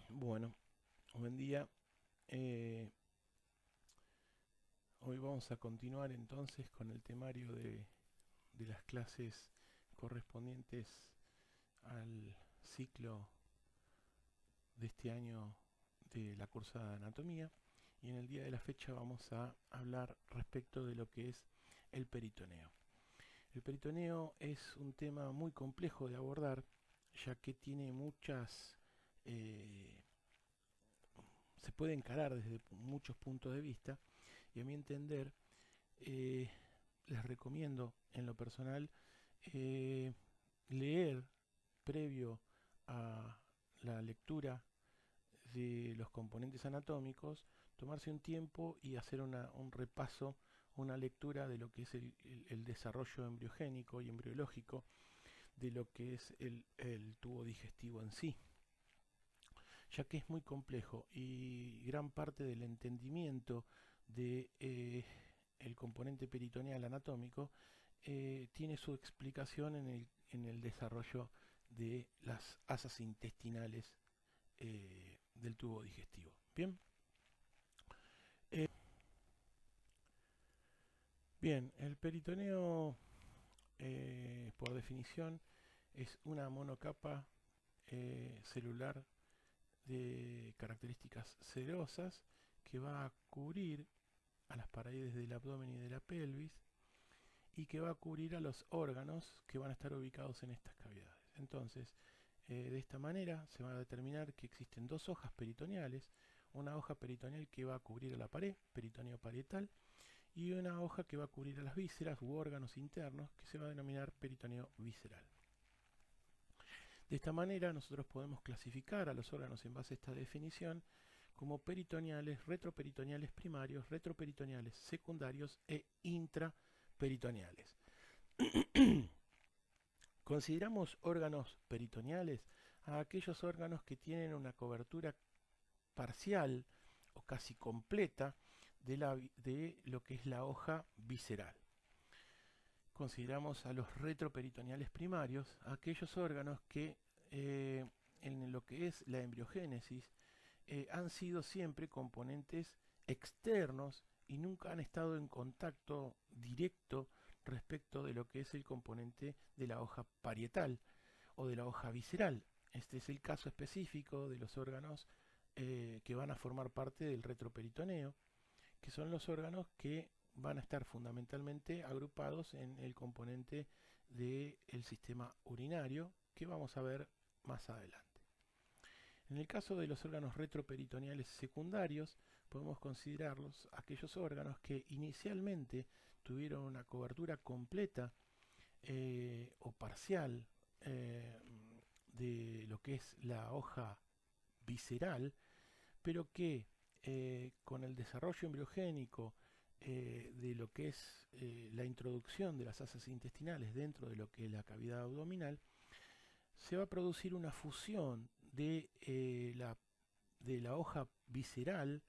Bueno, buen día. Eh, Hoy vamos a continuar entonces con el temario de las clases correspondientes al ciclo de este año de la cursada de anatomía. Y en el día de la fecha vamos a hablar respecto de lo que es el peritoneo. El peritoneo es un tema muy complejo de abordar, ya que tiene eh, se puede encarar desde muchos puntos de vista, y a mi entender eh, les recomiendo en lo personal eh, leer previo a la lectura de los componentes anatómicos, tomarse un tiempo y hacer un repaso, una lectura de lo que es el desarrollo embriogénico y embriológico de lo que es el tubo digestivo en sí, ya que es muy complejo y gran parte del entendimiento de el componente peritoneal anatómico tiene su explicación en el desarrollo de las asas intestinales del tubo digestivo. Bien, eh, bien, el peritoneo por definición es una monocapa celular de características cerosas que va a cubrir a las paredes del abdomen y de la pelvis y que va a cubrir a los órganos que van a estar ubicados en estas cavidades. Entonces, de esta manera se va a determinar que existen dos hojas peritoneales, una hoja peritoneal que va a cubrir a la pared, peritoneo parietal, y una hoja que va a cubrir a las vísceras u órganos internos, que se va a denominar peritoneo visceral. De esta manera nosotros podemos clasificar a los órganos en base a esta definición como peritoneales, retroperitoneales primarios, retroperitoneales secundarios e intraperitoneales. Consideramos órganos peritoneales a aquellos órganos que tienen una cobertura parcial o casi completa de lo que es la hoja visceral. Consideramos a los retroperitoneales primarios a aquellos órganos que en lo que es la embriogénesis han sido siempre componentes externos y nunca han estado en contacto directo respecto de lo que es el componente de la hoja parietal o de la hoja visceral. Este es el caso específico de los órganos que van a formar parte del retroperitoneo, que son los órganos que van a estar fundamentalmente agrupados en el componente del sistema urinario, que vamos a ver más adelante. En el caso de los órganos retroperitoneales secundarios, podemos considerarlos aquellos órganos que inicialmente tuvieron una cobertura completa o parcial eh, de lo que es la hoja visceral, pero que con el desarrollo embriogénico de lo que es la introducción de las asas intestinales dentro de lo que es la cavidad abdominal, se va a producir una fusión de la hoja visceral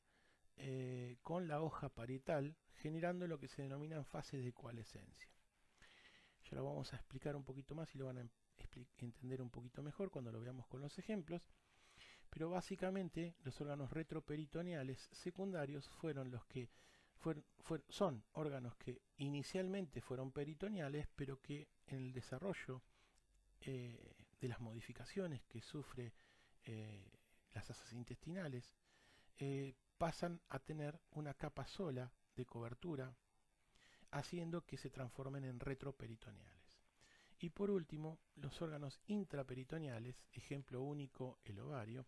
con la hoja parietal, generando lo que se denominan fases de coalescencia. Ya lo vamos a explicar un poquito más y lo van a entender un poquito mejor cuando lo veamos con los ejemplos. Pero básicamente los órganos retroperitoneales secundarios fueron los que son órganos que inicialmente fueron peritoneales, pero que en el desarrollo de las modificaciones que sufre las asas intestinales pasan a tener una capa sola de cobertura, haciendo que se transformen en retroperitoneales. Y por último, los órganos intraperitoneales, ejemplo único, el ovario,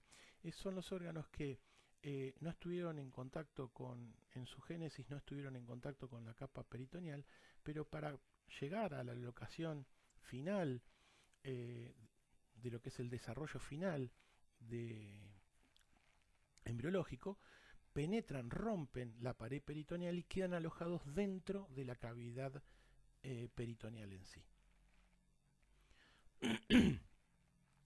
son los órganos que no estuvieron en contacto en su génesis no estuvieron en contacto con la capa peritoneal, pero para llegar a la locación final eh, de lo que es el desarrollo final de embriológico, penetran, rompen la pared peritoneal y quedan alojados dentro de la cavidad peritoneal en sí.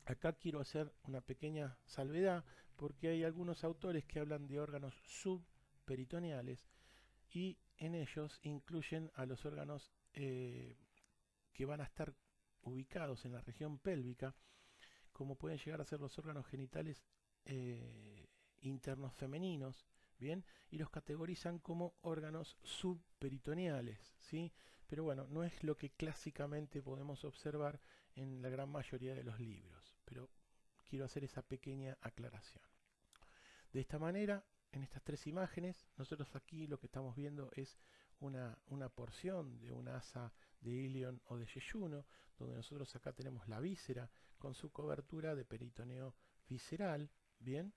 Acá quiero hacer una pequeña salvedad porque hay algunos autores que hablan de órganos subperitoneales y en ellos incluyen a los órganos que van a estar ubicados en la región pélvica, como pueden llegar a ser los órganos genitales internos femeninos, ¿bien? Y los categorizan como órganos subperitoneales, ¿sí? Pero bueno, no es lo que clásicamente podemos observar en la gran mayoría de los libros, pero quiero hacer esa pequeña aclaración. De esta manera, en estas tres imágenes, nosotros aquí lo que estamos viendo es una porción de un asa de ilion o de yeyuno, donde nosotros acá tenemos la víscera con su cobertura de peritoneo visceral, ¿bien?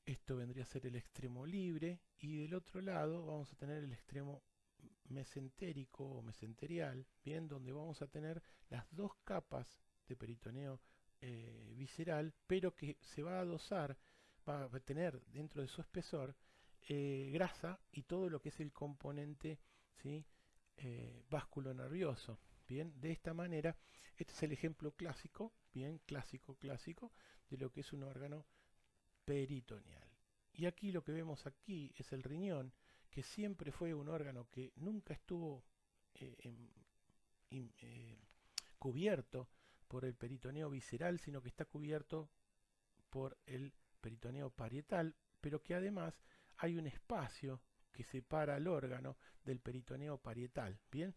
Esto vendría a ser el extremo libre, y del otro lado vamos a tener el extremo mesentérico o mesenterial, bien, donde vamos a tener las dos capas de peritoneo visceral, pero que se va a adosar, va a tener dentro de su espesor grasa y todo lo que es el componente, ¿sí? Básculo nervioso. Bien, de esta manera, este es el ejemplo clásico, bien, clásico, de lo que es un órgano peritoneal. Y aquí lo que vemos aquí es el riñón, que siempre fue un órgano que nunca estuvo eh, em, cubierto por el peritoneo visceral, sino que está cubierto por el peritoneo parietal, pero que además hay un espacio que separa el órgano del peritoneo parietal. Bien,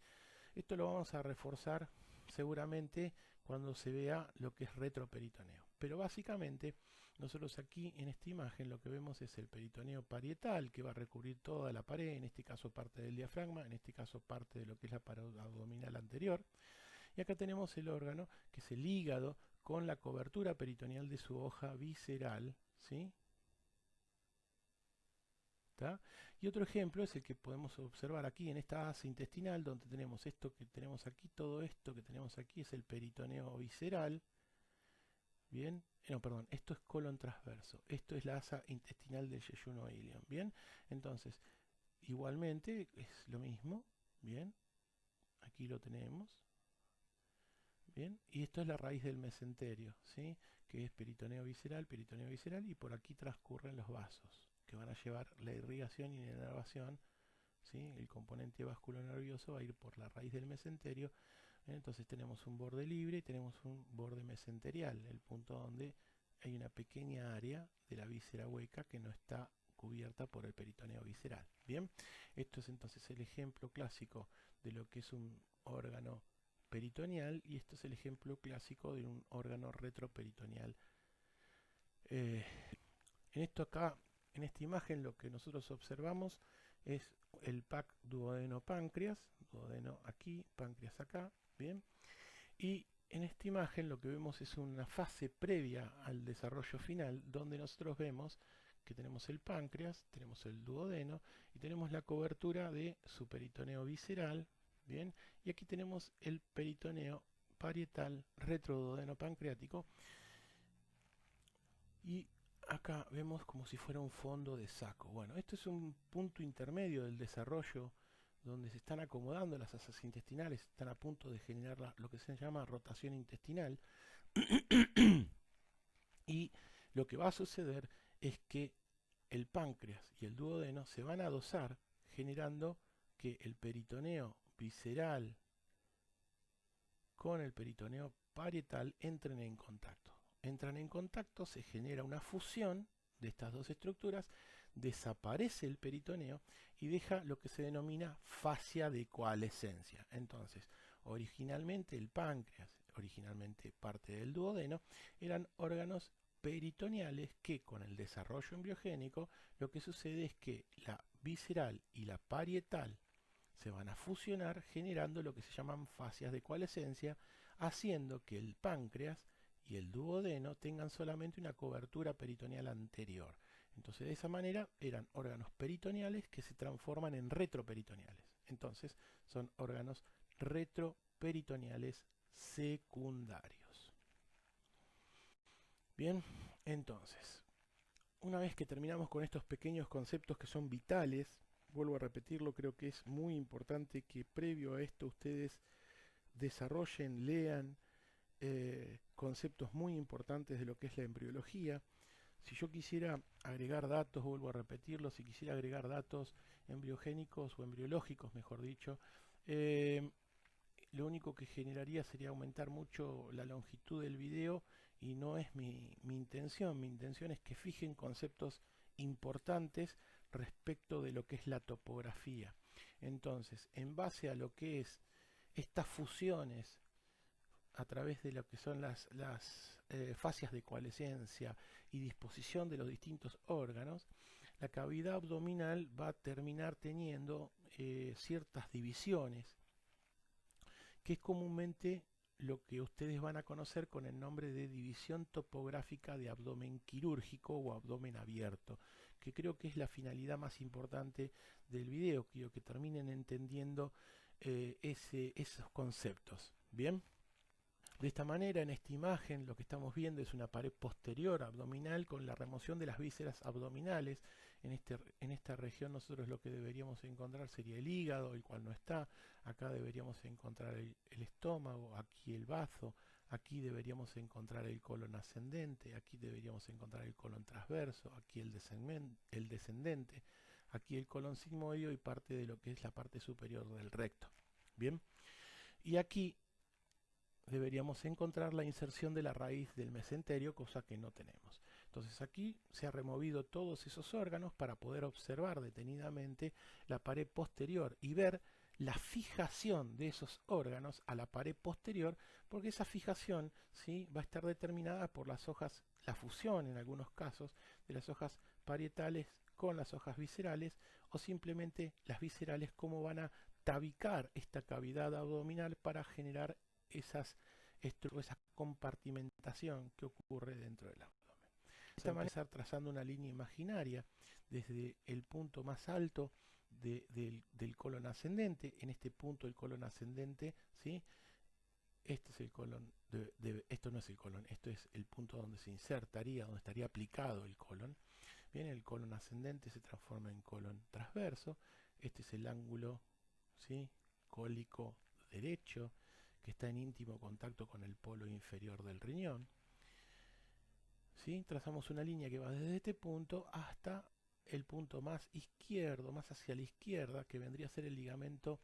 esto lo vamos a reforzar seguramente cuando se vea lo que es retroperitoneo. Pero básicamente nosotros aquí en esta imagen lo que vemos es el peritoneo parietal, que va a recubrir toda la pared, en este caso parte del diafragma, en este caso parte de lo que es la pared abdominal anterior. Y acá tenemos el órgano, que es el hígado, con la cobertura peritoneal de su hoja visceral, ¿sí? ¿Tá? Y otro ejemplo es el que podemos observar aquí en esta asa intestinal, donde tenemos esto que tenemos aquí, todo esto que tenemos aquí es el peritoneo visceral. Bien, no, perdón, esto es colon transverso, esto es la asa intestinal del yeyuno ilion. Bien, entonces, igualmente es lo mismo. Bien, aquí lo tenemos. Bien, y esto es la raíz del mesenterio, ¿sí? Que es peritoneo visceral, y por aquí transcurren los vasos, que van a llevar la irrigación y la inervación, ¿sí? El componente vascular nervioso va a ir por la raíz del mesenterio. Entonces tenemos un borde libre y tenemos un borde mesenterial, el punto donde hay una pequeña área de la víscera hueca que no está cubierta por el peritoneo visceral. Bien, esto es entonces el ejemplo clásico de lo que es un órgano peritoneal, y esto es el ejemplo clásico de un órgano retroperitoneal. Eh, en esto acá, en esta imagen, lo que nosotros observamos es el pack duodeno-páncreas, duodeno aquí, páncreas acá, bien, y en esta imagen lo que vemos es una fase previa al desarrollo final, donde nosotros vemos que tenemos el páncreas, tenemos el duodeno y tenemos la cobertura de su peritoneo visceral, bien, y aquí tenemos el peritoneo parietal retroduodeno pancreático, y acá vemos como si fuera un fondo de saco. Bueno, esto es un punto intermedio del desarrollo donde se están acomodando las asas intestinales, están a punto de generar lo que se llama rotación intestinal. Y lo que va a suceder es que el páncreas y el duodeno se van a adosar, generando que el peritoneo visceral con el peritoneo parietal entren en contacto. Entran en contacto, se genera una fusión de estas dos estructuras, desaparece el peritoneo y deja lo que se denomina fascia de coalescencia. Entonces, originalmente el páncreas, originalmente parte del duodeno, eran órganos peritoneales que con el desarrollo embriogénico lo que sucede es que la visceral y la parietal se van a fusionar generando lo que se llaman fascias de coalescencia, haciendo que el páncreas y el duodeno tengan solamente una cobertura peritoneal anterior. Entonces de esa manera eran órganos peritoneales que se transforman en retroperitoneales. Entonces son órganos retroperitoneales secundarios. Bien, entonces, una vez que terminamos con estos pequeños conceptos que son vitales, vuelvo a repetirlo, creo que es muy importante que previo a esto ustedes desarrollen, lean conceptos muy importantes de lo que es la embriología. Si yo quisiera agregar datos, vuelvo a repetirlo, si quisiera agregar datos embriogénicos o embriológicos, mejor dicho, lo único que generaría sería aumentar mucho la longitud del video y no es mi intención. Mi intención es que fijen conceptos importantes respecto de lo que es la topografía. Entonces, en base a lo que es estas fusiones a través de lo que son las fascias de coalescencia y disposición de los distintos órganos, la cavidad abdominal va a terminar teniendo ciertas divisiones, que es comúnmente lo que ustedes van a conocer con el nombre de división topográfica de abdomen quirúrgico o abdomen abierto, que creo que es la finalidad más importante del video, quiero que terminen entendiendo esos conceptos. Bien. De esta manera, en esta imagen, lo que estamos viendo es una pared posterior abdominal con la remoción de las vísceras abdominales. En esta región nosotros lo que deberíamos encontrar sería el hígado, el cual no está. Acá deberíamos encontrar el estómago, aquí el bazo, aquí deberíamos encontrar el colon ascendente, aquí deberíamos encontrar el colon transverso, aquí el descendente, aquí el colon sigmoideo y parte de lo que es la parte superior del recto. Bien, y aquí deberíamos encontrar la inserción de la raíz del mesenterio, cosa que no tenemos. Entonces aquí se ha removido todos esos órganos para poder observar detenidamente la pared posterior y ver la fijación de esos órganos a la pared posterior, porque esa fijación, ¿sí?, va a estar determinada por las hojas, la fusión en algunos casos de las hojas parietales con las hojas viscerales, o simplemente las viscerales cómo van a tabicar esta cavidad abdominal para generar esa compartimentación que ocurre dentro del abdomen. De esta manera, empezar trazando una línea imaginaria desde el punto más alto del colon ascendente. En este punto el colon ascendente, ¿sí?, este es el colon, esto no es el colon, esto es el punto donde se insertaría, donde estaría aplicado el colon. Bien, el colon ascendente se transforma en colon transverso. Este es el ángulo, ¿sí?, cólico derecho, que está en íntimo contacto con el polo inferior del riñón. ¿Sí? Trazamos una línea que va desde este punto hasta el punto más izquierdo, más hacia la izquierda, que vendría a ser el ligamento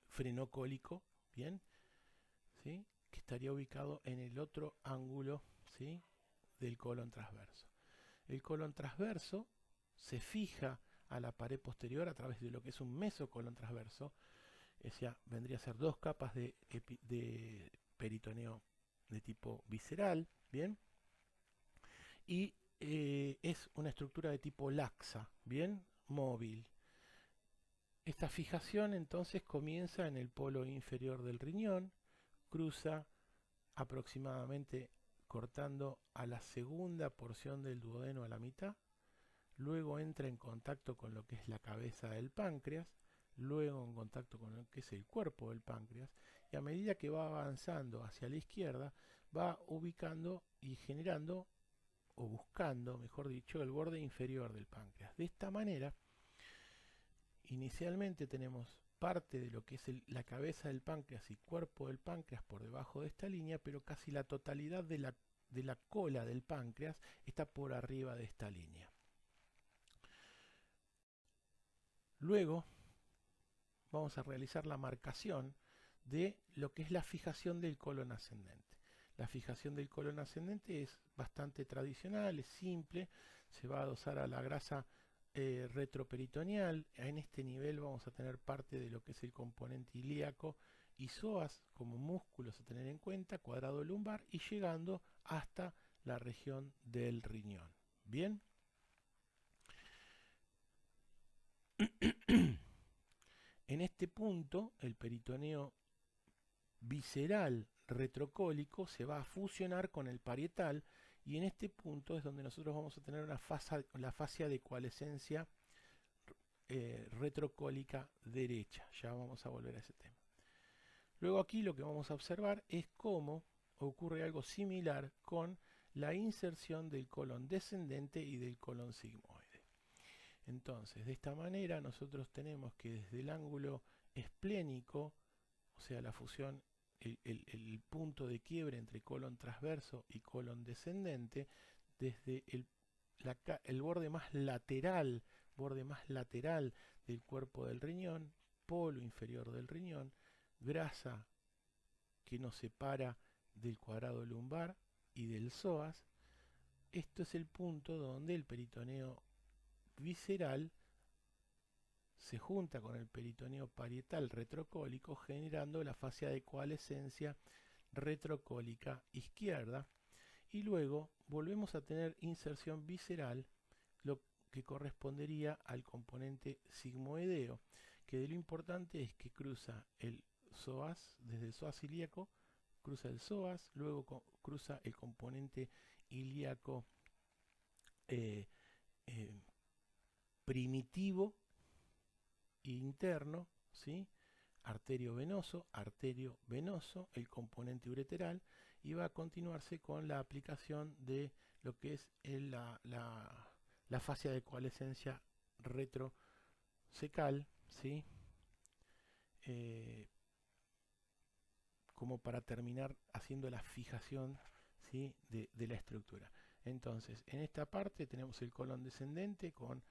frenocólico, ¿bien? ¿Sí?, que estaría ubicado en el otro ángulo, ¿sí?, del colon transverso. El colon transverso se fija a la pared posterior a través de lo que es un mesocolon transverso. O sea, vendría a ser dos capas de peritoneo de tipo visceral, ¿bien? Y es una estructura de tipo laxa, ¿bien?, móvil. Esta fijación entonces comienza en el polo inferior del riñón, cruza aproximadamente cortando a la segunda porción del duodeno a la mitad, luego entra en contacto con lo que es la cabeza del páncreas, luego en contacto con lo que es el cuerpo del páncreas, y a medida que va avanzando hacia la izquierda, va ubicando y generando, o buscando, mejor dicho, el borde inferior del páncreas. De esta manera, inicialmente tenemos parte de lo que es la cabeza del páncreas y cuerpo del páncreas por debajo de esta línea, pero casi la totalidad de la cola del páncreas está por arriba de esta línea. Luego vamos a realizar la marcación de lo que es la fijación del colon ascendente. La fijación del colon ascendente es bastante tradicional, es simple, se va a adosar a la grasa retroperitoneal. En este nivel vamos a tener parte de lo que es el componente ilíaco y psoas como músculos a tener en cuenta, cuadrado lumbar, y llegando hasta la región del riñón. Bien. En este punto, el peritoneo visceral retrocólico se va a fusionar con el parietal, y en este punto es donde nosotros vamos a tener la fascia de coalescencia retrocólica derecha. Ya vamos a volver a ese tema. Luego aquí lo que vamos a observar es cómo ocurre algo similar con la inserción del colon descendente y del colon sigmoide. Entonces, de esta manera nosotros tenemos que desde el ángulo esplénico, o sea, la fusión, el punto de quiebre entre colon transverso y colon descendente, desde el borde más lateral del cuerpo del riñón, polo inferior del riñón, grasa que nos separa del cuadrado lumbar y del psoas. Esto es el punto donde el peritoneo visceral se junta con el peritoneo parietal retrocólico, generando la fascia de coalescencia retrocólica izquierda, y luego volvemos a tener inserción visceral, lo que correspondería al componente sigmoideo, que de lo importante es que cruza el psoas, desde el psoas ilíaco, cruza el psoas, luego cruza el componente ilíaco eh, eh, primitivo interno, ¿sí? Arterio venoso, el componente ureteral, y va a continuarse con la aplicación de lo que es la fascia de coalescencia retrocecal, ¿sí? Eh, como para terminar haciendo la fijación, ¿sí? de la estructura. Entonces, en esta parte tenemos el colon descendente con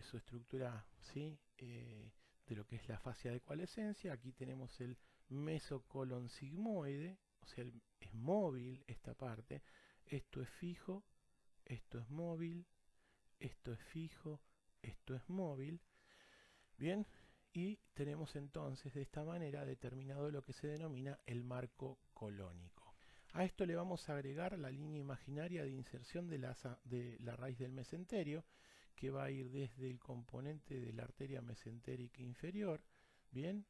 su estructura, ¿sí? De lo que es la fascia de coalescencia. Aquí tenemos el mesocolon sigmoide, o sea, es móvil esta parte. Esto es fijo, esto es móvil, esto es fijo, esto es móvil. Bien, y tenemos entonces de esta manera determinado lo que se denomina el marco colónico. A esto le vamos a agregar la línea imaginaria de inserción de la raíz del mesenterio, que va a ir desde el componente de la arteria mesentérica inferior, bien,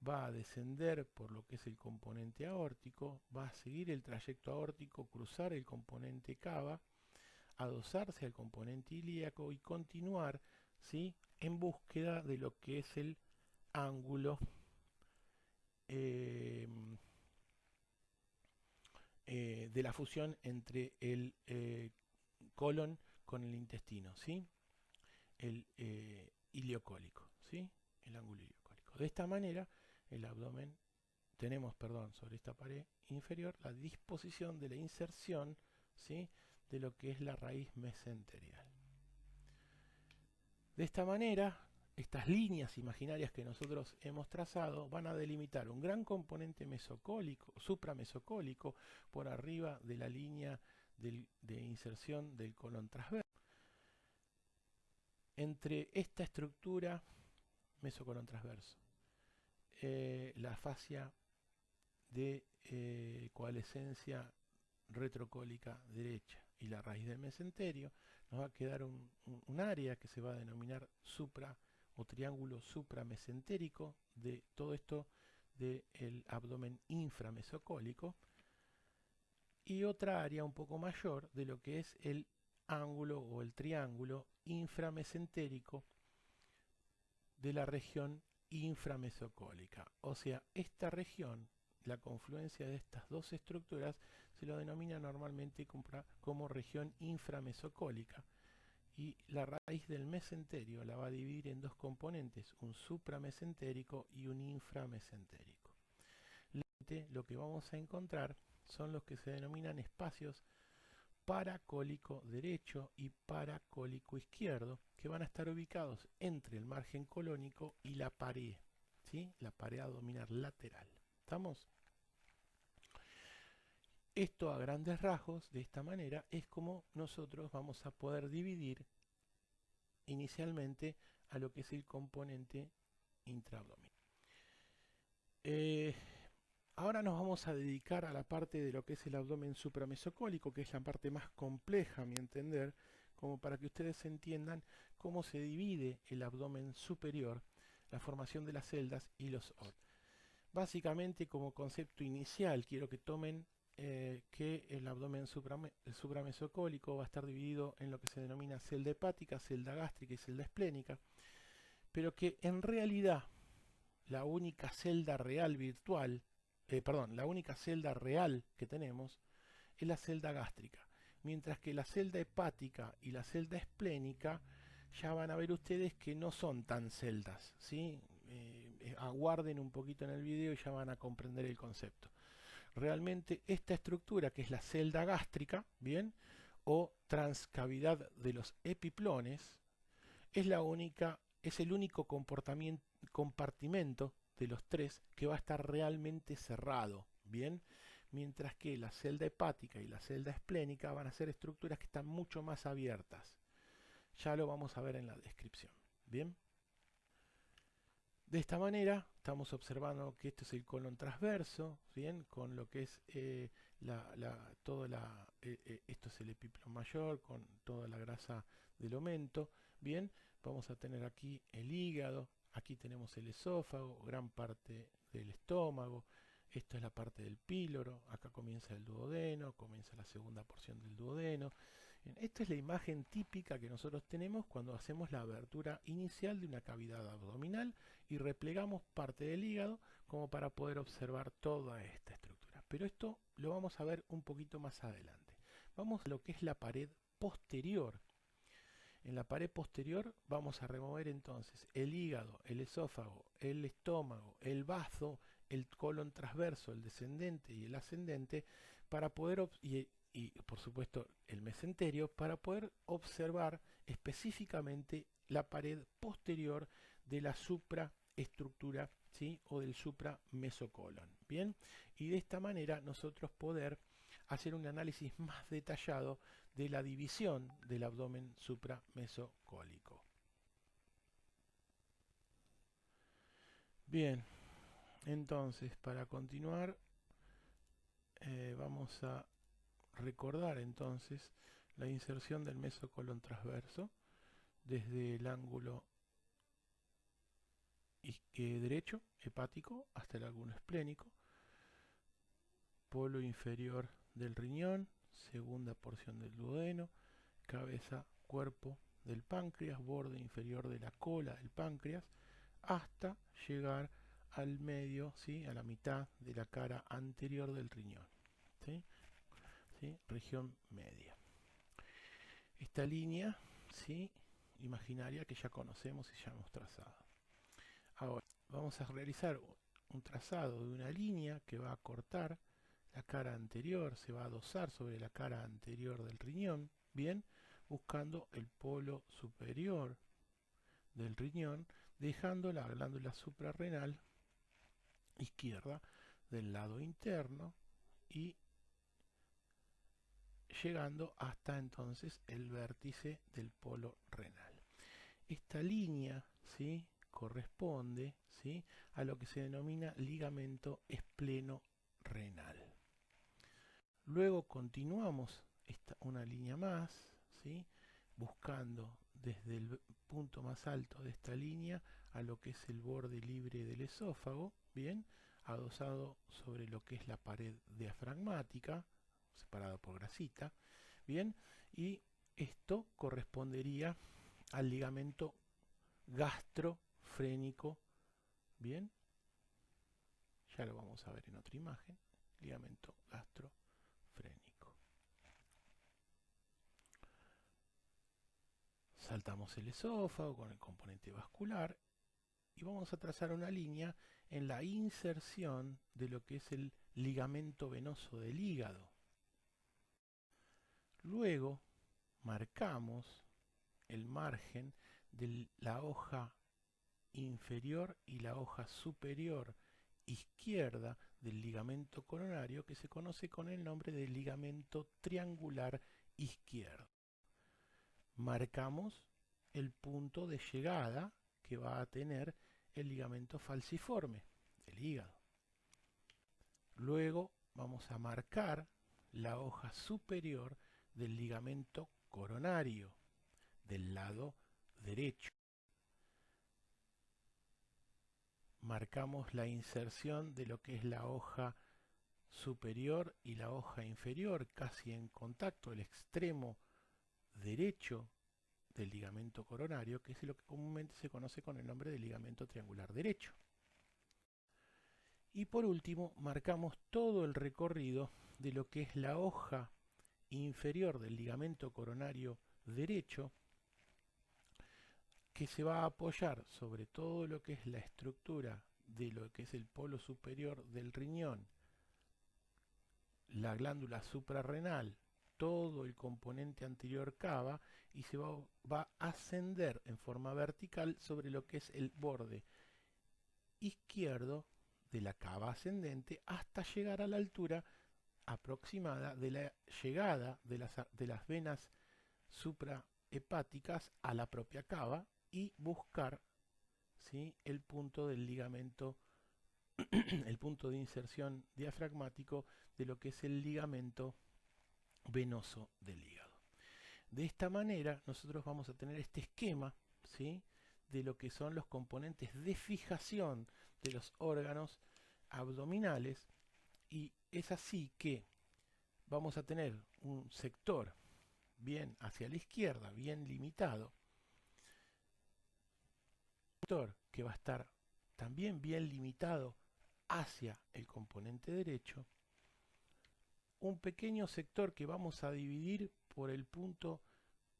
va a descender por lo que es el componente aórtico, va a seguir el trayecto aórtico, cruzar el componente cava, adosarse al componente ilíaco y continuar, ¿sí? En búsqueda de lo que es el ángulo de la fusión entre el colon con el intestino, ¿sí? El ileocólico, ¿sí? El ángulo ileocólico. De esta manera, el abdomen, tenemos, perdón, sobre esta pared inferior, la disposición de la inserción, ¿sí? De lo que es la raíz mesenterial. De esta manera, estas líneas imaginarias que nosotros hemos trazado van a delimitar un gran componente mesocólico, supramesocólico, por arriba de la línea de inserción del colon transverso. Entre esta estructura, mesocolon transverso, la fascia de coalescencia retrocólica derecha y la raíz del mesenterio, nos va a quedar un área que se va a denominar supra o triángulo supramesentérico de todo esto del abdomen inframesocólico, y otra área un poco mayor de lo que es el ángulo o el triángulo inframesentérico de la región inframesocólica. O sea, esta región, la confluencia de estas dos estructuras, se lo denomina normalmente como región inframesocólica, y la raíz del mesenterio la va a dividir en dos componentes, un supramesentérico y un inframesentérico. Lo que vamos a encontrar son los que se denominan espacios paracólico derecho y paracólico izquierdo, que van a estar ubicados entre el margen colónico y la pared, ¿sí? La pared abdominal lateral. ¿Estamos? Esto a grandes rasgos, de esta manera, es como nosotros vamos a poder dividir inicialmente a lo que es el componente intraabdominal. Ahora nos vamos a dedicar a la parte de lo que es el abdomen supramesocólico, que es la parte más compleja, a mi entender, como para que ustedes entiendan cómo se divide el abdomen superior, la formación de las celdas y los OT. Básicamente, como concepto inicial, quiero que tomen que el abdomen supramesocólico va a estar dividido en lo que se denomina celda hepática, celda gástrica y celda esplénica, pero que en realidad la única celda real virtual, la única celda real que tenemos es la celda gástrica, mientras que la celda hepática y la celda esplénica ya van a ver ustedes que no son tan celdas, ¿sí? Aguarden un poquito en el video y ya van a comprender el concepto. Realmente esta estructura, que es la celda gástrica, ¿bien? O transcavidad de los epiplones, es el único compartimento de los tres que va a estar realmente cerrado, ¿bien? mientras que la celda hepática y la celda esplénica van a ser estructuras que están mucho más abiertas. Ya lo vamos a ver en la descripción. Bien. De esta manera estamos observando que esto es el colon transverso, bien, con lo que es esto es el epíplon mayor con toda la grasa del omento. Bien, vamos a tener aquí el hígado, aquí tenemos el esófago, gran parte del estómago. Esto es la parte del píloro, acá comienza el duodeno, comienza la segunda porción del duodeno. Esta es la imagen típica que nosotros tenemos cuando hacemos la abertura inicial de una cavidad abdominal y replegamos parte del hígado como para poder observar toda esta estructura. Pero esto lo vamos a ver un poquito más adelante. Vamos a lo que es la pared posterior. En la pared posterior vamos a remover entonces el hígado, el esófago, el estómago, el bazo, el colon transverso, el descendente y el ascendente para poder y por supuesto el mesenterio para poder observar específicamente la pared posterior de la supraestructura, ¿sí? O del supramesocolon. Bien, y de esta manera nosotros poder hacer un análisis más detallado de la división del abdomen supramesocólico. Bien, entonces para continuar vamos a recordar entonces la inserción del mesocolon transverso desde el ángulo derecho hepático hasta el ángulo esplénico, polo inferior del riñón, segunda porción del duodeno, cabeza, cuerpo del páncreas, borde inferior de la cola del páncreas, hasta llegar al medio, ¿sí? A la mitad de la cara anterior del riñón, ¿sí? ¿Sí? Región media. Esta línea, ¿sí? Imaginaria que ya conocemos y ya hemos trazado. Ahora vamos a realizar un trazado de una línea que va a cortar la cara anterior, se va a dosar sobre la cara anterior del riñón, bien, buscando el polo superior del riñón, dejando la glándula suprarrenal izquierda del lado interno y llegando hasta entonces el vértice del polo renal. Esta línea, ¿sí? Corresponde, ¿sí? A lo que se denomina ligamento espleno-renal. Luego continuamos una línea más, ¿sí? Buscando desde el punto más alto de esta línea a lo que es el borde libre del esófago, bien, adosado sobre lo que es la pared diafragmática, separada por grasita, bien, y esto correspondería al ligamento gastrofrénico, bien, ya lo vamos a ver en otra imagen, ligamento gastrofrénico. Saltamos el esófago con el componente vascular y vamos a trazar una línea en la inserción de lo que es el ligamento venoso del hígado. Luego marcamos el margen de la hoja inferior y la hoja superior izquierda del ligamento coronario que se conoce con el nombre de ligamento triangular izquierdo. Marcamos el punto de llegada que va a tener el ligamento falciforme del hígado. Luego vamos a marcar la hoja superior del ligamento coronario del lado derecho. Marcamos la inserción de lo que es la hoja superior y la hoja inferior, casi en contacto, el extremo derecho del ligamento coronario, que es lo que comúnmente se conoce con el nombre de ligamento triangular derecho. Y por último, marcamos todo el recorrido de lo que es la hoja inferior del ligamento coronario derecho, que se va a apoyar sobre todo lo que es la estructura de lo que es el polo superior del riñón, la glándula suprarrenal, todo el componente anterior cava y se va a ascender en forma vertical sobre lo que es el borde izquierdo de la cava ascendente hasta llegar a la altura aproximada de la llegada de las venas suprahepáticas a la propia cava y buscar, ¿sí?, el punto del ligamento, el punto de inserción diafragmático de lo que es el ligamento venoso del hígado. De esta manera nosotros vamos a tener este esquema, ¿sí?, de lo que son los componentes de fijación de los órganos abdominales, y es así que vamos a tener un sector bien hacia la izquierda, bien limitado, un sector que va a estar también bien limitado hacia el componente derecho, un pequeño sector que vamos a dividir por el punto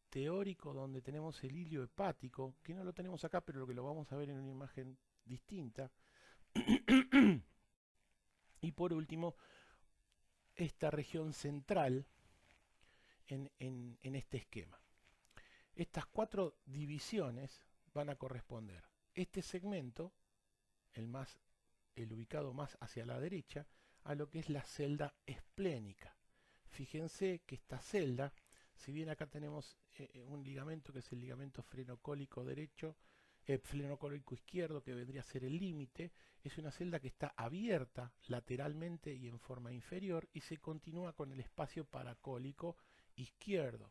teórico donde tenemos el hilio hepático, que no lo tenemos acá, pero que lo vamos a ver en una imagen distinta. Y por último, esta región central en este esquema. Estas 4 divisiones van a corresponder este segmento, el ubicado más hacia la derecha, a lo que es la celda esplénica. Fíjense que esta celda, si bien acá tenemos un ligamento que es el ligamento frenocólico derecho, frenocólico izquierdo, que vendría a ser el límite, es una celda que está abierta lateralmente y en forma inferior y se continúa con el espacio paracólico izquierdo.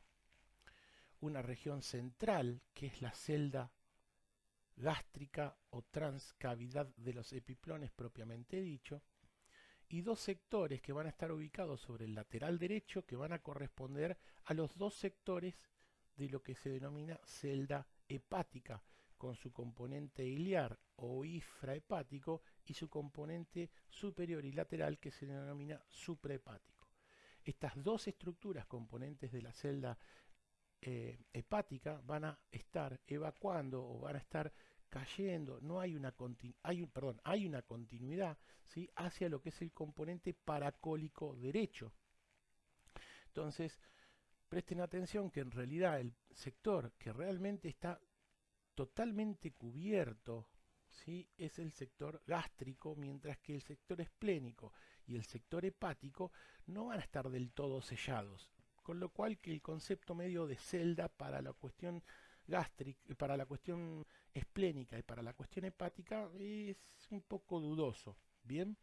Una región central, que es la celda gástrica o transcavidad de los epiplones propiamente dicho, y 2 sectores que van a estar ubicados sobre el lateral derecho, que van a corresponder a los 2 sectores de lo que se denomina celda hepática, con su componente iliar o infrahepático y su componente superior y lateral, que se denomina suprahepático. Estas 2 estructuras componentes de la celda hepática van a estar evacuando o van a estar cayendo, no hay una, hay una continuidad, ¿sí?, hacia lo que es el componente paracólico derecho. Entonces, presten atención que en realidad el sector que realmente está totalmente cubierto, ¿sí?, es el sector gástrico, mientras que el sector esplénico y el sector hepático no van a estar del todo sellados. Con lo cual que el concepto medio de celda para la cuestión gástrica, para la cuestión esplénica y para la cuestión hepática es un poco dudoso. Bien,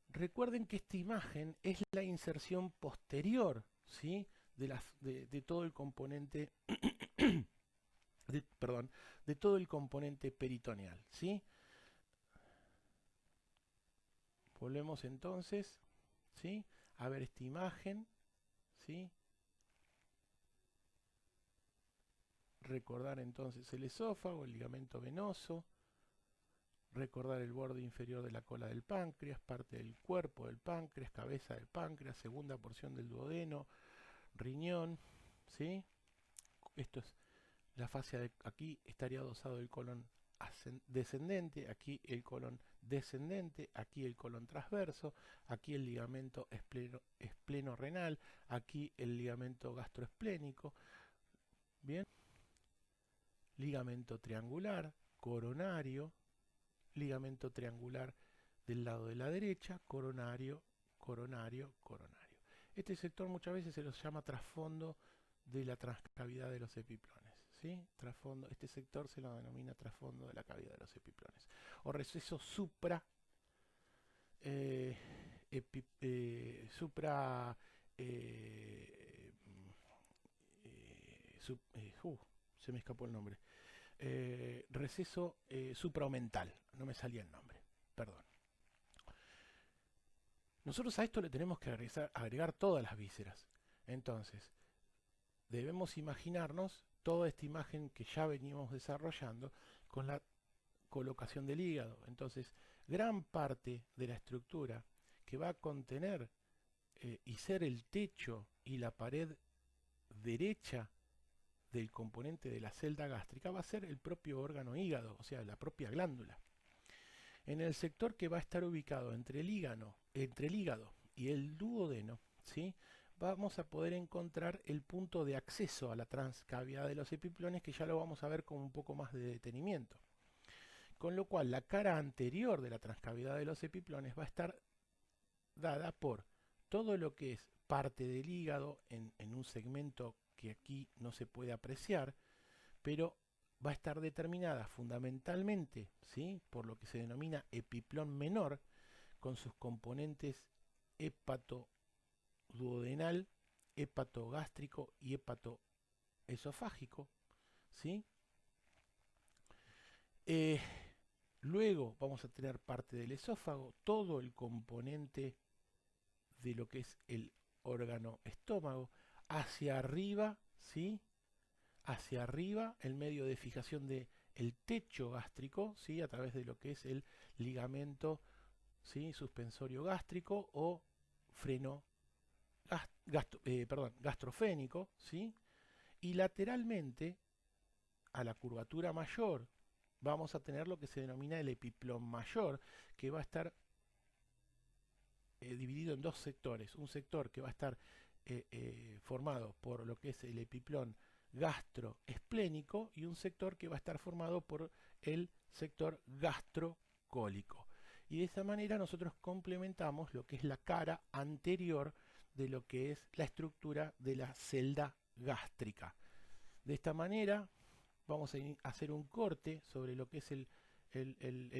recuerden que esta imagen es la inserción posterior, ¿sí?, de todo el componente de todo el componente peritoneal, ¿sí? Volvemos entonces, ¿sí?, a ver esta imagen, ¿sí? Recordar entonces el esófago, el ligamento venoso, recordar el borde inferior de la cola del páncreas, parte del cuerpo del páncreas, cabeza del páncreas, segunda porción del duodeno, riñón, ¿sí? Esto es la fascia de aquí, estaría adosado el colon descendente, aquí el colon descendente, aquí el colon transverso, aquí el ligamento espleno-renal, aquí el ligamento gastroesplénico, bien, ligamento triangular, coronario, ligamento triangular del lado de la derecha, coronario, coronario, coronario. Este sector muchas veces se los llama trasfondo de la transcavidad de los epiplones, ¿sí? Trasfondo, este sector se lo denomina trasfondo de la cavidad de los epiplones, o receso supra supra se me escapó el nombre, receso supraomental, no me salía el nombre, perdón. Nosotros a esto le tenemos que agregar todas las vísceras. Entonces, debemos imaginarnos toda esta imagen que ya venimos desarrollando con la colocación del hígado. Entonces, gran parte de la estructura que va a contener y ser el techo y la pared derecha del componente de la celda gástrica va a ser el propio órgano hígado, o sea, la propia glándula. En el sector que va a estar ubicado entre el hígado y el duodeno, ¿sí?, vamos a poder encontrar el punto de acceso a la transcavidad de los epiplones, que ya lo vamos a ver con un poco más de detenimiento. Con lo cual, la cara anterior de la transcavidad de los epiplones va a estar dada por todo lo que es parte del hígado en un segmento que aquí no se puede apreciar, pero va a estar determinada fundamentalmente, ¿sí?, por lo que se denomina epiplón menor, con sus componentes hepatoduodenal, hepatogástrico y hepatoesofágico, ¿sí? Eh, Luego vamos a tener parte del esófago, todo el componente de lo que es el órgano estómago, hacia arriba, ¿sí?, hacia arriba, el medio de fijación del techo gástrico, ¿sí?, a través de lo que es el ligamento, ¿sí?, suspensorio gástrico o freno gastrofénico, ¿sí? Y lateralmente, a la curvatura mayor, vamos a tener lo que se denomina el epiplón mayor, que va a estar dividido en dos sectores. Un sector que va a estar formado por lo que es el epiplón gastroesplénico y un sector que va a estar formado por el sector gastrocólico. Y de esa manera nosotros complementamos lo que es la cara anterior de lo que es la estructura de la celda gástrica. De esta manera vamos a hacer un corte sobre lo que es el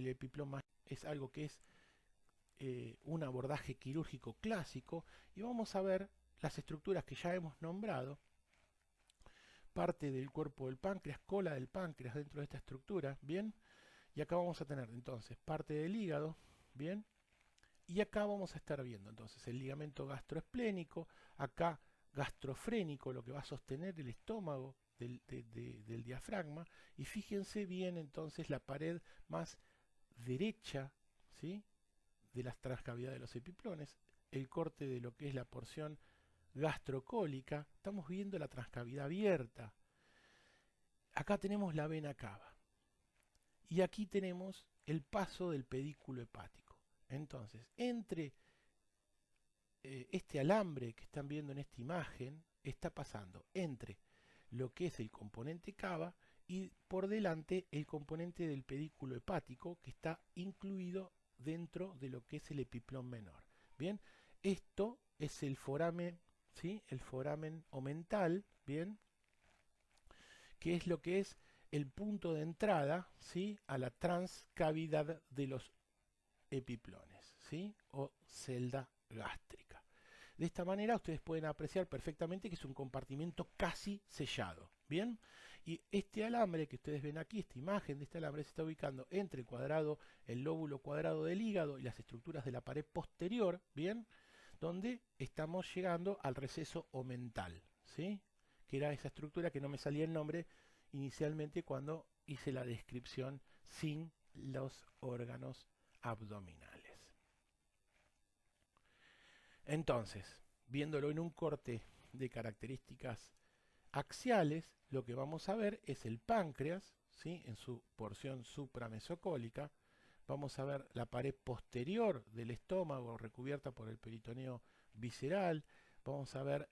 epiplón mayor. Es algo que es un abordaje quirúrgico clásico, y vamos a ver las estructuras que ya hemos nombrado, parte del cuerpo del páncreas, cola del páncreas dentro de esta estructura, ¿bien? Y acá vamos a tener entonces parte del hígado, ¿bien? Y acá vamos a estar viendo entonces el ligamento gastroesplénico, acá gastrofrénico, lo que va a sostener el estómago del diafragma, y fíjense bien entonces la pared más derecha, ¿sí?, de las transcavidades de los epiplones, el corte de lo que es la porción gastrocólica. Estamos viendo la transcavidad abierta. Acá tenemos la vena cava y aquí tenemos el paso del pedículo hepático. Entonces, entre este alambre que están viendo en esta imagen, está pasando entre lo que es el componente cava y por delante el componente del pedículo hepático, que está incluido dentro de lo que es el epiplón menor. Bien, esto es el foramen, ¿sí?, el foramen omental, bien, que es lo que es el punto de entrada, ¿sí?, a la transcavidad de los epiplones, ¿sí?, o celda gástrica. De esta manera ustedes pueden apreciar perfectamente que es un compartimento casi sellado, ¿bien? Y este alambre que ustedes ven aquí, esta imagen de este alambre, se está ubicando entre el cuadrado, el lóbulo cuadrado del hígado y las estructuras de la pared posterior, ¿bien?, donde estamos llegando al receso omental, ¿sí?, que era esa estructura que no me salía el nombre inicialmente cuando hice la descripción sin los órganos abdominales. Entonces, viéndolo en un corte de características axiales, lo que vamos a ver es el páncreas, ¿sí?, en su porción supramesocólica. Vamos a ver la pared posterior del estómago recubierta por el peritoneo visceral. Vamos a ver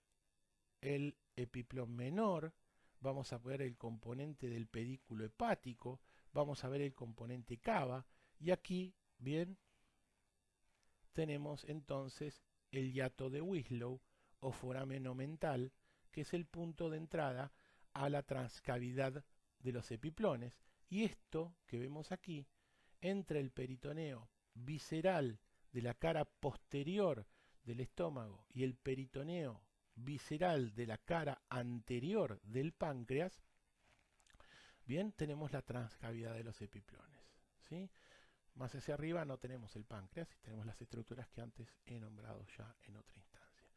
el epiplón menor. Vamos a ver el componente del pedículo hepático. Vamos a ver el componente cava. Y aquí, bien, tenemos entonces el hiato de Wislow o foramen omental, que es el punto de entrada a la transcavidad de los epiplones. Y esto que vemos aquí, entre el peritoneo visceral de la cara posterior del estómago y el peritoneo visceral de la cara anterior del páncreas, bien, tenemos la transcavidad de los epiplones, ¿sí? Más hacia arriba no tenemos el páncreas y tenemos las estructuras que antes he nombrado ya en otra instancia.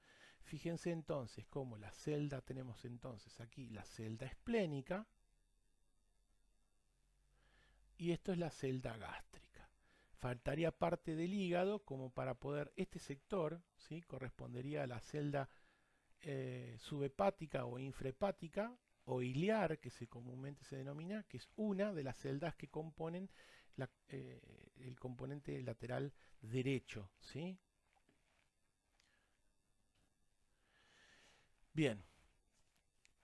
Fíjense entonces cómo la celda, tenemos entonces aquí la celda esplénica y esto es la celda gástrica. Faltaría parte del hígado como para poder, este sector, ¿sí?, correspondería a la celda subhepática o infrahepática o iliar, que comúnmente se denomina, que es una de las celdas que componen el componente lateral derecho, ¿sí? Bien,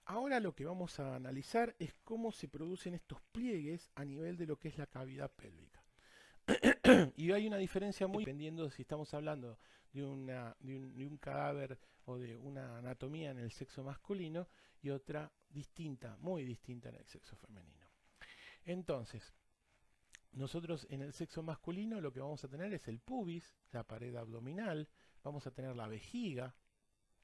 ahora lo que vamos a analizar es cómo se producen estos pliegues a nivel de lo que es la cavidad pélvica. Y hay una diferencia muy dependiendo de si estamos hablando de un cadáver o de una anatomía en el sexo masculino y otra distinta, muy distinta en el sexo femenino. Entonces, nosotros en el sexo masculino lo que vamos a tener es el pubis, la pared abdominal, vamos a tener la vejiga,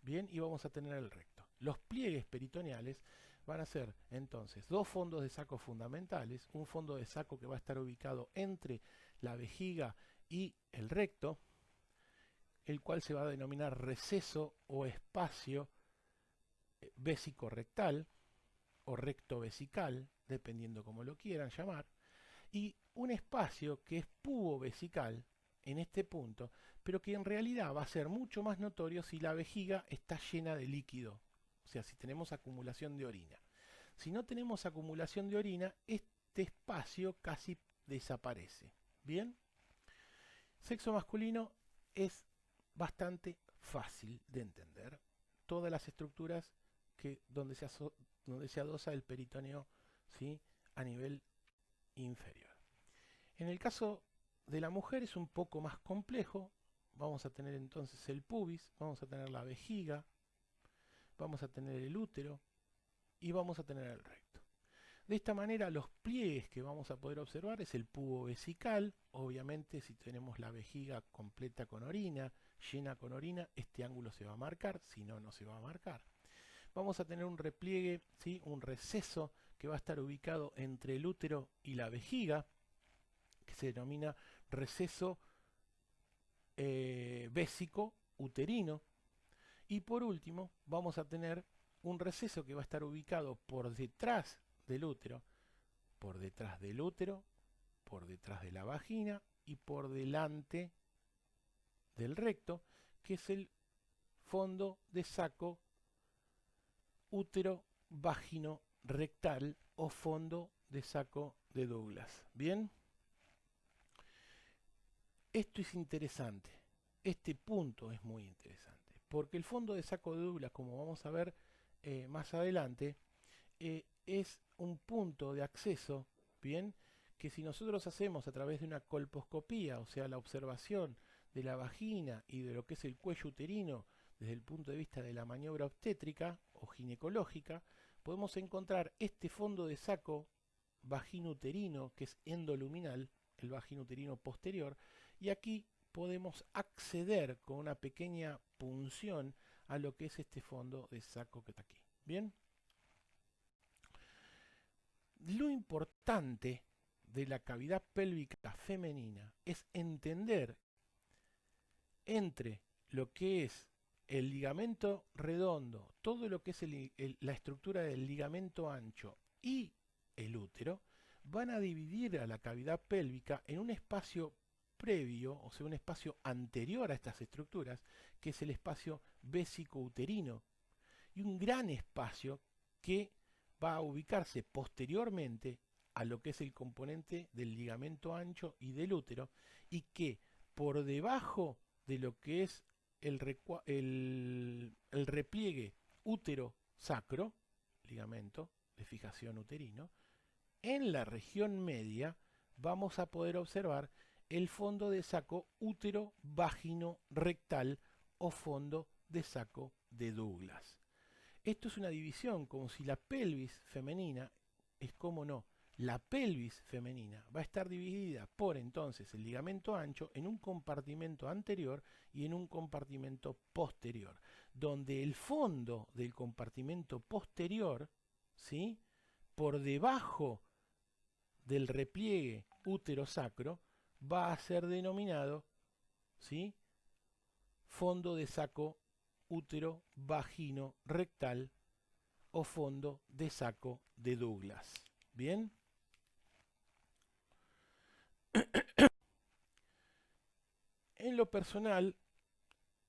bien, y vamos a tener el recto. Los pliegues peritoneales van a ser entonces dos fondos de saco fundamentales, un fondo de saco que va a estar ubicado entre la vejiga y el recto, el cual se va a denominar receso o espacio vésico-rectal o recto-vesical, dependiendo como lo quieran llamar, y un espacio que es pubo-vesical en este punto, pero que en realidad va a ser mucho más notorio si la vejiga está llena de líquido, o sea, si tenemos acumulación de orina. Si no tenemos acumulación de orina, este espacio casi desaparece. ¿Bien? Sexo masculino es bastante fácil de entender. Todas las estructuras donde se adosa el peritoneo, ¿sí?, a nivel inferior. En el caso de la mujer es un poco más complejo. Vamos a tener entonces el pubis, vamos a tener la vejiga, vamos a tener el útero y vamos a tener el recto. De esta manera los pliegues que vamos a poder observar es el pubo vesical. Obviamente si tenemos la vejiga completa con orina, llena con orina, este ángulo se va a marcar, si no, no se va a marcar. Vamos a tener un repliegue, ¿sí?, un receso que va a estar ubicado entre el útero y la vejiga, que se denomina receso vésico uterino. Y por último vamos a tener un receso que va a estar ubicado por detrás del útero, por detrás del útero, por detrás de la vagina y por delante del recto, que es el fondo de saco útero vagino rectal o fondo de saco de Douglas. Bien, esto es interesante, este punto es muy interesante, porque el fondo de saco de Douglas, como vamos a ver más adelante, es un punto de acceso, bien, que si nosotros hacemos a través de una colposcopía, o sea, la observación de la vagina y de lo que es el cuello uterino desde el punto de vista de la maniobra obstétrica o ginecológica, podemos encontrar este fondo de saco vagino-uterino, que es endoluminal, el vagino-uterino posterior, y aquí podemos acceder con una pequeña punción a lo que es este fondo de saco que está aquí. Bien, lo importante de la cavidad pélvica femenina es entender entre lo que es el ligamento redondo, todo lo que es la estructura del ligamento ancho y el útero, van a dividir a la cavidad pélvica en un espacio previo, o sea, un espacio anterior a estas estructuras, que es el espacio vésico-uterino, y un gran espacio que va a ubicarse posteriormente a lo que es el componente del ligamento ancho y del útero, y que por debajo de lo que es el repliegue útero-sacro, ligamento de fijación uterino, en la región media vamos a poder observar el fondo de saco útero-vagino-rectal o fondo de saco de Douglas. Esto es una división, como si la pelvis femenina, es como no, la pelvis femenina va a estar dividida por entonces el ligamento ancho en un compartimento anterior y en un compartimento posterior, donde el fondo del compartimento posterior, ¿sí?, por debajo del repliegue útero-sacro, va a ser denominado, ¿sí?, fondo de saco útero vagino rectal o fondo de saco de Douglas. Bien, en lo personal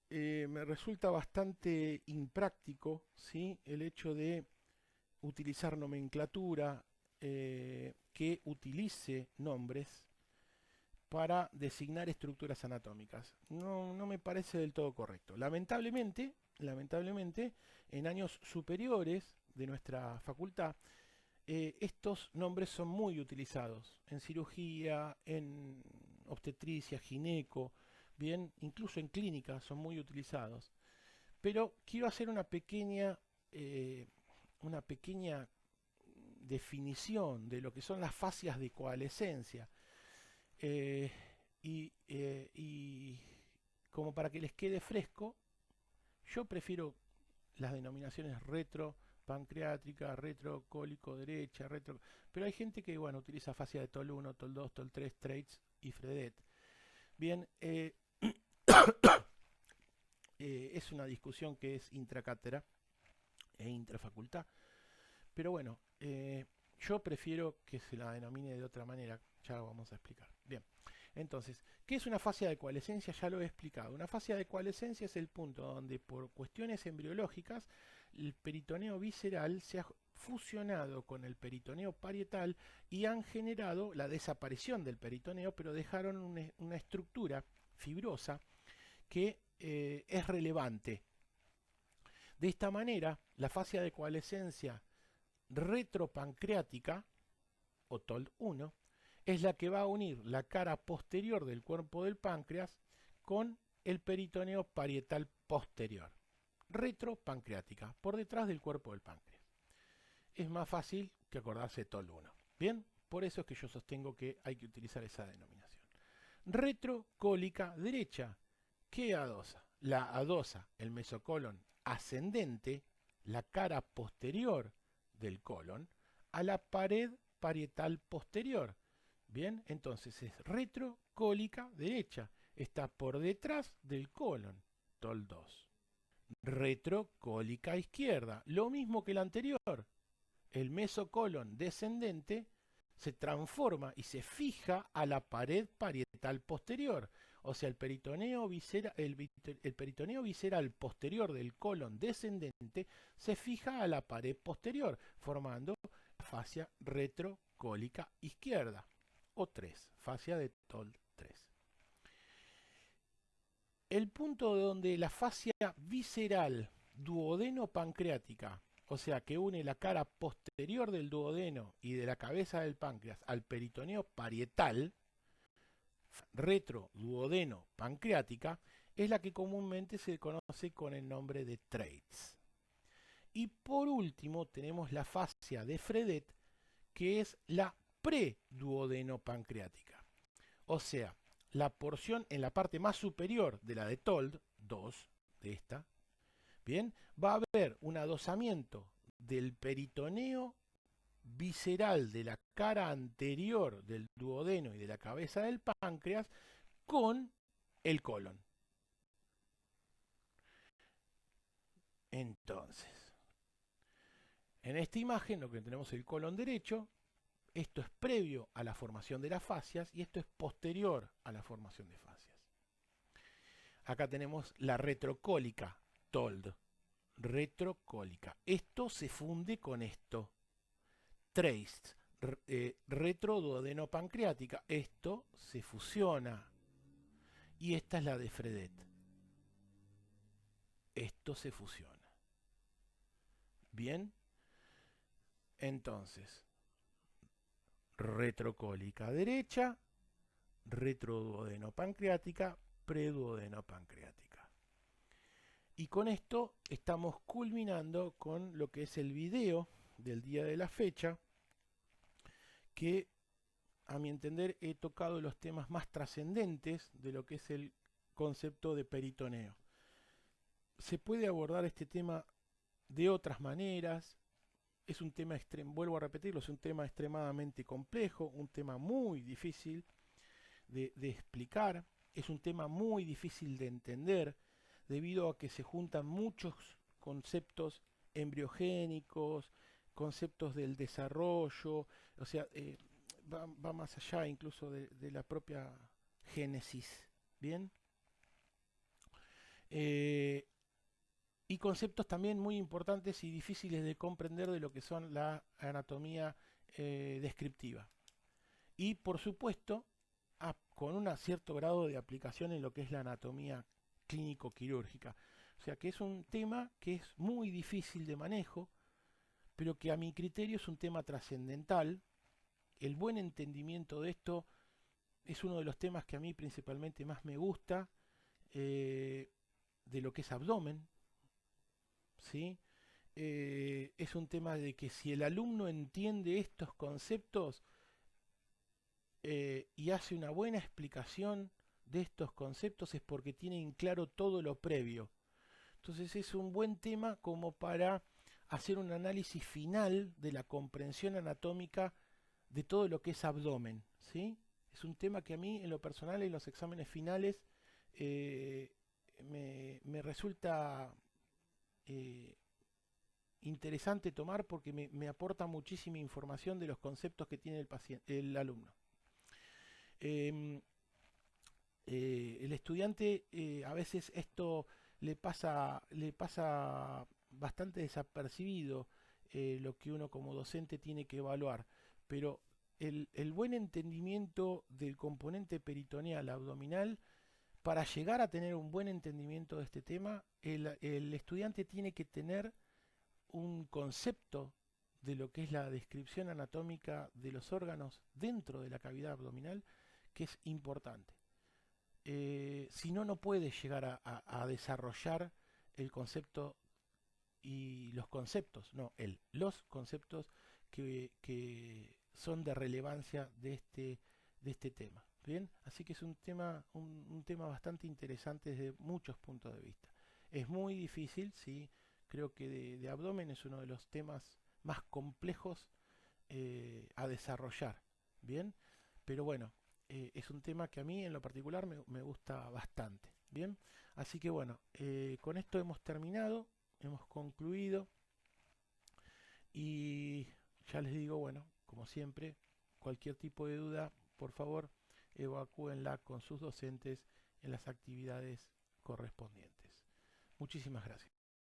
me resulta bastante impráctico, ¿sí?, el hecho de utilizar nomenclatura que utilice nombres para designar estructuras anatómicas. No me parece del todo correcto. Lamentablemente, en años superiores de nuestra facultad, estos nombres son muy utilizados en cirugía, en obstetricia, gineco, bien, incluso en clínica son muy utilizados. Pero quiero hacer una pequeña definición de lo que son las fascias de coalescencia. Eh, y como para que les quede fresco, yo prefiero las denominaciones retropancreática, retrocólico derecha, pero hay gente que bueno utiliza fascia de TOL 1, TOL 2, TOL 3, TRAITS y FREDET. Bien, es una discusión que es intracátedra e intrafacultad, pero bueno, yo prefiero que se la denomine de otra manera, ya lo vamos a explicar. Bien, entonces, ¿qué es una fascia de coalescencia? Ya lo he explicado. Una fascia de coalescencia es el punto donde por cuestiones embriológicas el peritoneo visceral se ha fusionado con el peritoneo parietal y han generado la desaparición del peritoneo, pero dejaron una estructura fibrosa que es relevante. De esta manera, la fascia de coalescencia retropancreática, o TOL1, es la que va a unir la cara posterior del cuerpo del páncreas con el peritoneo parietal posterior. Retropancreática, por detrás del cuerpo del páncreas. Es más fácil que acordarse de TOL1. Bien, por eso es que yo sostengo que hay que utilizar esa denominación. Retrocólica derecha, ¿qué adosa? La adosa el mesocolon ascendente, la cara posterior del colon, a la pared parietal posterior. Bien, entonces es retrocólica derecha, está por detrás del colon, TOL 2. Retrocólica izquierda, lo mismo que la anterior. El mesocolon descendente se transforma y se fija a la pared parietal posterior. O sea, el peritoneo visceral posterior del colon descendente se fija a la pared posterior, formando la fascia retrocólica izquierda, o 3, fascia de TOL 3. El punto donde la fascia visceral duodeno-pancreática, o sea, que une la cara posterior del duodeno y de la cabeza del páncreas al peritoneo parietal, retroduodeno-pancreática, es la que comúnmente se conoce con el nombre de TRAITS. Y por último tenemos la fascia de FREDET, que es la preduodeno-pancreática. O sea, la porción en la parte más superior de la de TOLD, 2, de esta, bien, va a haber un adosamiento del peritoneo visceral de la cara anterior del duodeno y de la cabeza del páncreas con el colon. Entonces, en esta imagen lo que tenemos es el colon derecho, esto es previo a la formación de las fascias y esto es posterior a la formación de fascias. Acá tenemos la retrocólica, TOLD, retrocólica. Esto se funde con esto, TRACE, retroduodenopancreática. Esto se fusiona. Y esta es la de FREDET. Esto se fusiona. Bien. Entonces, retrocólica derecha, retroduodenopancreática, preduodenopancreática. Y con esto estamos culminando con lo que es el video del día de la fecha, que a mi entender he tocado los temas más trascendentes de lo que es el concepto de peritoneo. Se puede abordar este tema de otras maneras, es un tema vuelvo a repetirlo, es un tema extremadamente complejo, un tema muy difícil de explicar, es un tema muy difícil de entender, debido a que se juntan muchos conceptos embriogénicos, conceptos del desarrollo, o sea, va más allá incluso de la propia génesis, ¿bien? Y conceptos también muy importantes y difíciles de comprender de lo que son la anatomía descriptiva. Y por supuesto, con un cierto grado de aplicación en lo que es la anatomía clínico-quirúrgica. O sea que es un tema que es muy difícil de manejo, pero que a mi criterio es un tema trascendental. El buen entendimiento de esto es uno de los temas que a mí principalmente más me gusta, de lo que es abdomen, ¿sí? Es un tema de que si el alumno entiende estos conceptos, y hace una buena explicación de estos conceptos, es porque tiene en claro todo lo previo. Entonces es un buen tema como para hacer un análisis final de la comprensión anatómica de todo lo que es abdomen, ¿sí? Es un tema que a mí en lo personal en los exámenes finales, eh, me resulta eh, interesante tomar porque me aporta muchísima información de los conceptos que tiene el paciente, el alumno. Em, el estudiante, a veces esto le pasa bastante desapercibido, lo que uno como docente tiene que evaluar, pero el buen entendimiento del componente peritoneal abdominal, para llegar a tener un buen entendimiento de este tema, el estudiante tiene que tener un concepto de lo que es la descripción anatómica de los órganos dentro de la cavidad abdominal, que es importante. Si no, no puede llegar a desarrollar el concepto y los conceptos, no, los conceptos que son de relevancia de este tema. Bien, así que es un tema bastante interesante desde muchos puntos de vista. Es muy difícil, sí, creo que de abdomen es uno de los temas más complejos, a desarrollar, bien, pero bueno, es un tema que a mí en lo particular me gusta bastante, bien, así que bueno, con esto hemos terminado, hemos concluido y ya les digo, bueno, como siempre, cualquier tipo de duda, por favor, evacúenla con sus docentes en las actividades correspondientes. Muchísimas gracias.